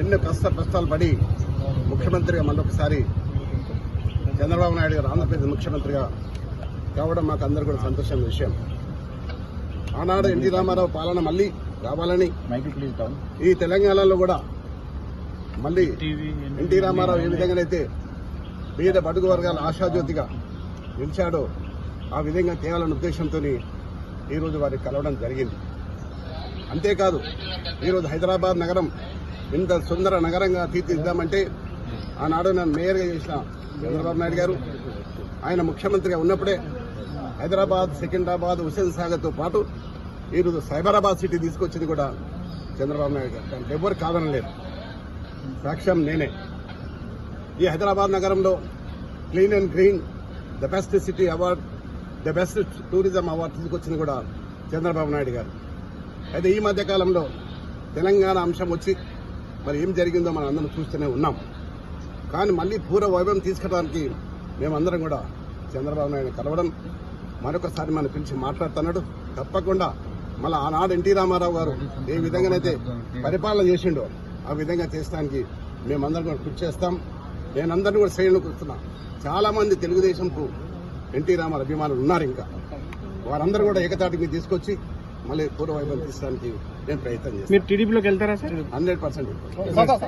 ఎన్నో కష్టాలు పడి ముఖ్యమంత్రిగా మళ్ళొకసారి చంద్రబాబు నాయుడు గారు ఆంధ్రప్రదేశ్ ముఖ్యమంత్రిగా కావడం మాకు అందరూ కూడా సంతోషమైన విషయం. ఆనాడు ఎన్టీ రామారావు పాలన మళ్ళీ రావాలని ఈ తెలంగాణలో కూడా మళ్ళీ ఎన్టీ రామారావు ఏ విధంగానైతే పేద బడుగు వర్గాల ఆశాజ్యోతిగా నిలిచాడో ఆ విధంగా తేవాలన్న ఉద్దేశంతో ఈరోజు వారికి కలవడం జరిగింది. అంతేకాదు ఈరోజు హైదరాబాద్ నగరం ఇంత సుందర నగరంగా తీర్చిదిద్దామంటే ఆనాడు నన్ను మేయర్గా చేసిన చంద్రబాబు నాయుడు గారు ఆయన ముఖ్యమంత్రిగా ఉన్నప్పుడే హైదరాబాద్, సికింద్రాబాద్, హుస్సేన్ సాగర్తో పాటు ఈరోజు సైబరాబాద్ సిటీ తీసుకొచ్చింది కూడా చంద్రబాబు నాయుడు గారు. దానికి ఎవరు కాదనలేదు, సాక్ష్యం నేనే. ఈ హైదరాబాద్ నగరంలో clean and green the best city award, the best tourism award తీసుకొచ్చింది కూడా చంద్రబాబు నాయుడు గారు. అయితే ఈ మధ్య కాలంలో తెలంగాణ అంశం వచ్చి మరి ఏం జరిగిందో మనం అందరం చూస్తూనే ఉన్నాం. కానీ మళ్ళీ పూర్వ వైభవం తీసుకురావడానికి మేమందరం కూడా చంద్రబాబు నాయుడు కలవడం, మరొకసారి మనం పిలిచి మాట్లాడుతున్నాడు. తప్పకుండా మళ్ళీ ఆనాడు ఎన్టీ రామారావు గారు ఏ విధంగానైతే పరిపాలన చేసిండో ఆ విధంగా చేసడానికి మేమందరం కూడా కృషి చేస్తాం. నేనందరినీ కూడా శ్రేణులకు వస్తున్నా. చాలా మంది తెలుగుదేశంకు ఎన్టీ రామారావు అభిమానులు ఉన్నారు. ఇంకా వారందరూ కూడా ఏకతాటికి తీసుకొచ్చి మళ్ళీ పూర్వ వైభవం తీసడానికి నేను ప్రయత్నం చేస్తాను. 100%